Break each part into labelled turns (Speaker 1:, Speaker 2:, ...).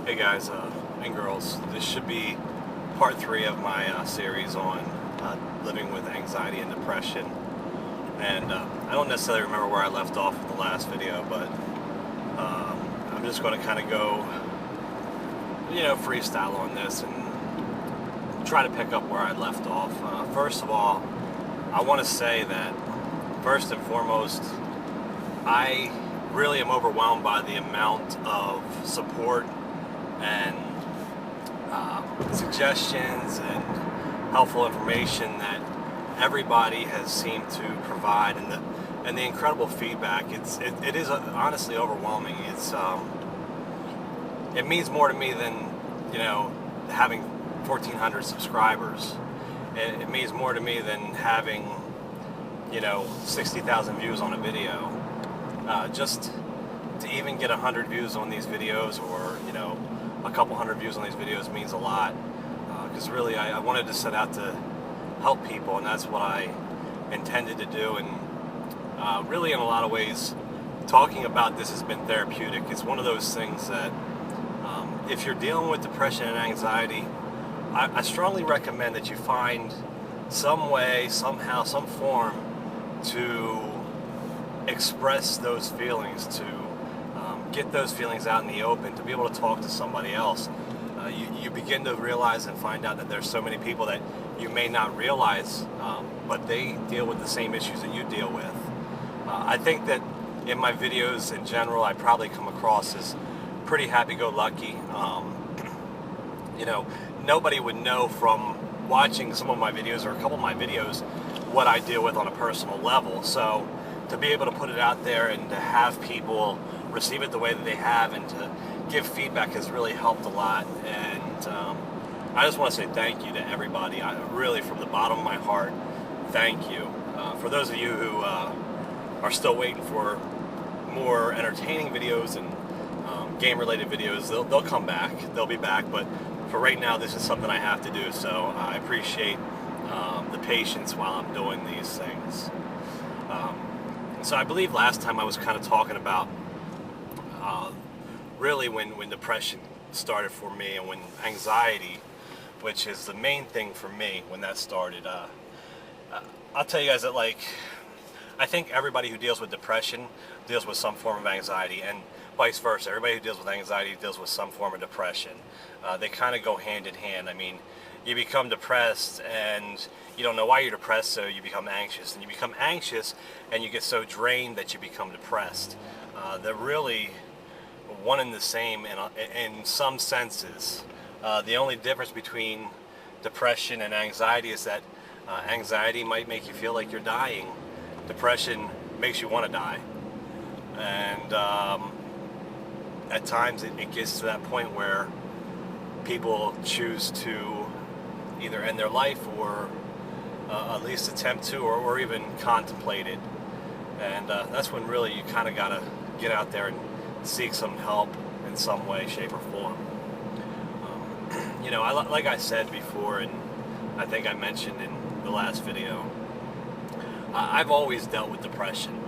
Speaker 1: Hey guys and girls, this should be part 3 of my series on living with anxiety and depression. And I don't necessarily remember where I left off with the last video, but I'm just going to kind of go, freestyle on this and try to pick up where I left off. First of all, I want to say that first and foremost, I really am overwhelmed by the amount of support and suggestions and helpful information that everybody has seemed to provide, and the incredible feedback. It is honestly overwhelming. It means more to me than having 1,400 subscribers. It means more to me than having 60,000 views on a video. Just to even get 100 views on these videos, or a couple hundred views on these videos, means a lot, because really I wanted to set out to help people, and that's what I intended to do. And really, in a lot of ways, talking about this has been therapeutic. It's one of those things that if you're dealing with depression and anxiety, I strongly recommend that you find some way, somehow, some form to express those feelings, to get those feelings out in the open, to be able to talk to somebody else. You begin to realize and find out that there's so many people that you may not realize, but they deal with the same issues that you deal with. I think that in my videos in general, I probably come across as pretty happy-go-lucky. Nobody would know from watching some of my videos or a couple of my videos what I deal with on a personal level. So to be able to put it out there and to have people receive it the way that they have and to give feedback has really helped a lot. And I just want to say thank you to everybody. I really, from the bottom of my heart, thank you. For those of you who are still waiting for more entertaining videos and game-related videos, they'll come back. They'll be back. But for right now, this is something I have to do. So I appreciate the patience while I'm doing these things. So I believe last time I was kind of talking about really when depression started for me, and when anxiety, which is the main thing for me, when that started. I'll tell you guys that, I think everybody who deals with depression deals with some form of anxiety, and vice versa. Everybody who deals with anxiety deals with some form of depression. They kind of go hand in hand. I mean, you become depressed and you don't know why you're depressed, so you become anxious. And you become anxious and you get so drained that you become depressed. They're really one and the same in some senses. The only difference between depression and anxiety is that anxiety might make you feel like you're dying. Depression makes you want to die. And at times it gets to that point where people choose to either end their life, or at least attempt to, or even contemplate it. And that's when really you kind of got to get out there and seek some help in some way, shape, or form. Like I said before, and I think I mentioned in the last video, I've always dealt with depression.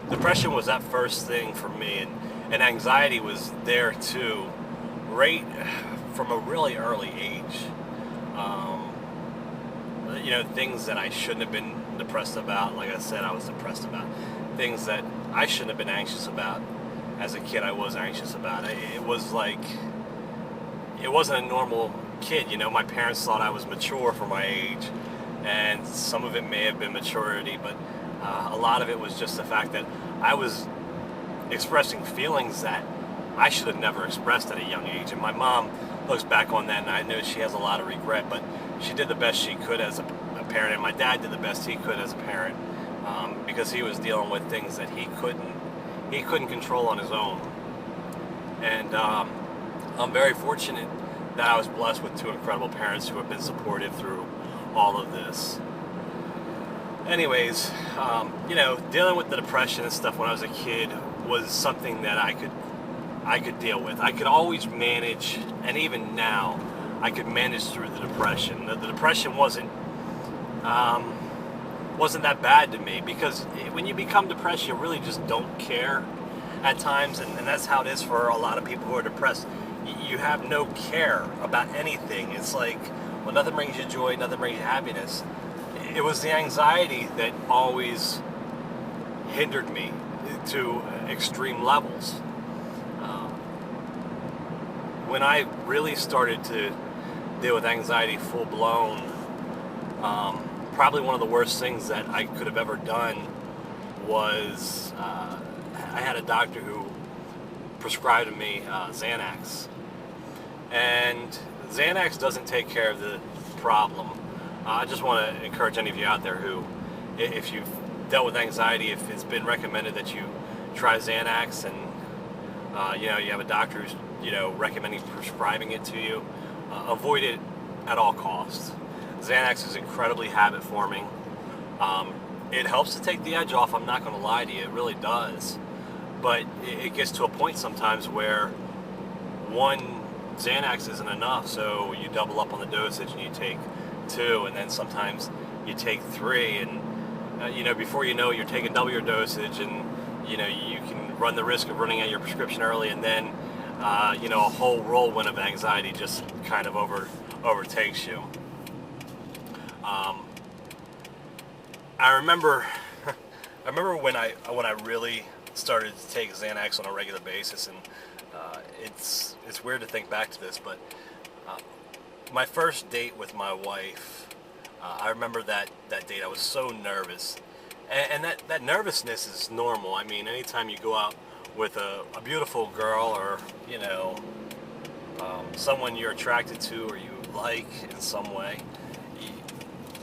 Speaker 1: Depression was that first thing for me, and anxiety was there too, right from a really early age. Things that I shouldn't have been depressed about. Like I said, I was depressed about things that I shouldn't have been anxious about. As a kid, I was anxious about it. It wasn't a normal kid. My parents thought I was mature for my age, and some of it may have been maturity, but a lot of it was just the fact that I was expressing feelings that I should have never expressed at a young age. And my mom looks back on that, and I know she has a lot of regret, but she did the best she could as a parent, and my dad did the best he could as a parent, because he was dealing with things that he couldn't control on his own. And I'm very fortunate that I was blessed with two incredible parents who have been supportive through all of this. Anyways, dealing with the depression and stuff when I was a kid was something that I could deal with. I could always manage, and even now, I could manage through the depression. The depression wasn't that bad to me, because when you become depressed, you really just don't care at times, and that's how it is for a lot of people who are depressed. you have no care about anything. It's like, well, nothing brings you joy, nothing brings you happiness. It was the anxiety that always hindered me to extreme levels. Um, when I really started to deal with anxiety full blown, probably one of the worst things that I could have ever done was I had a doctor who prescribed me Xanax. And Xanax doesn't take care of the problem. I just want to encourage any of you out there who, if you've dealt with anxiety, if it's been recommended that you try Xanax and you have a doctor who's recommending prescribing it to you, avoid it at all costs. Xanax is incredibly habit forming. It helps to take the edge off. I'm not going to lie to you, it really does. But it gets to a point sometimes where one Xanax isn't enough, so you double up on the dosage and you take 2, and then sometimes you take 3, and before you know it, you're taking double your dosage, and you can run the risk of running out your prescription early, and then a whole whirlwind of anxiety just kind of overtakes you. I remember when I really started to take Xanax on a regular basis, and it's weird to think back to this, but my first date with my wife, I remember that date. I was so nervous, and that nervousness is normal. I mean, anytime you go out with a beautiful girl, or someone you're attracted to or you like in some way,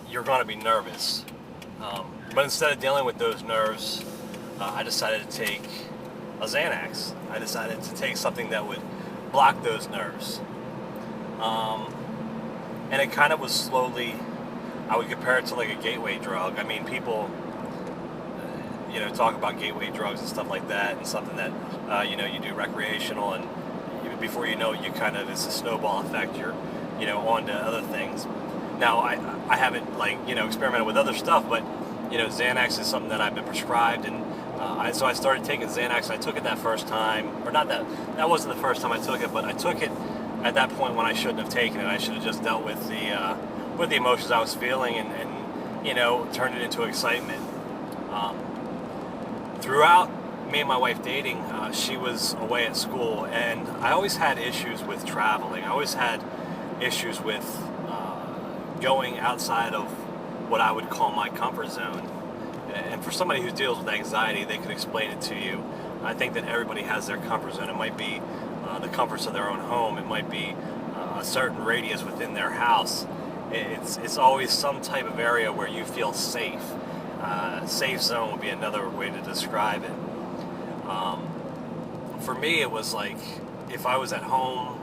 Speaker 1: you're going to be nervous. But instead of dealing with those nerves, I decided to take a Xanax. I decided to take something that would block those nerves. And it kind of was slowly, I would compare it to like a gateway drug. I mean, people, talk about gateway drugs and stuff like that, and something that, you do recreational, and before you know it, it's a snowball effect. You're, on to other things. Now, I haven't, experimented with other stuff, but, Xanax is something that I've been prescribed, and so I started taking Xanax. I took it that first time, or not that wasn't the first time I took it, but I took it at that point when I shouldn't have taken it. I should have just dealt with the emotions I was feeling, and turned it into excitement. Throughout me and my wife dating, she was away at school, and I always had issues with traveling. I always had issues with going outside of what I would call my comfort zone. And for somebody who deals with anxiety, they could explain it to you. I think that everybody has their comfort zone. It might be the comforts of their own home. It might be a certain radius within their house. It's always some type of area where you feel safe. Safe zone would be another way to describe it. For me, it was like if I was at home,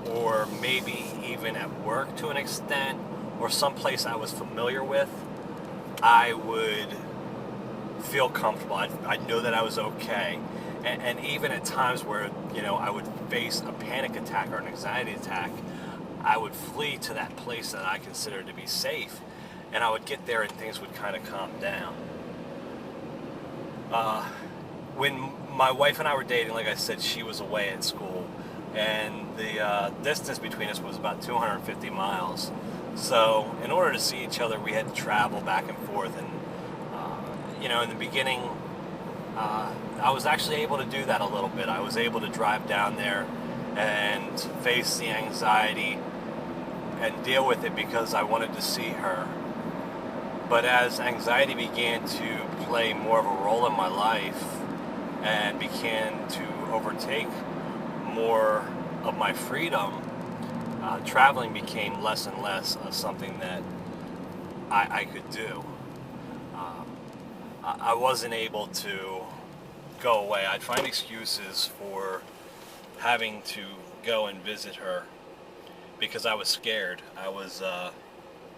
Speaker 1: or maybe even at work to an extent, or someplace I was familiar with, I would feel comfortable. I'd know that I was okay. And even at times where, I would face a panic attack or an anxiety attack, I would flee to that place that I considered to be safe. And I would get there and things would kind of calm down. When my wife and I were dating, like I said, she was away at school, and the distance between us was about 250 miles. So in order to see each other, we had to travel back and forth, and in the beginning, I was actually able to do that a little bit. I was able to drive down there and face the anxiety and deal with it because I wanted to see her. But as anxiety began to play more of a role in my life and began to overtake more of my freedom, traveling became less and less of something that I could do. I wasn't able to go away. I'd find excuses for having to go and visit her because I was scared. I was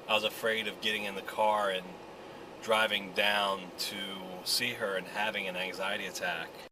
Speaker 1: afraid of getting in the car and driving down to see her and having an anxiety attack.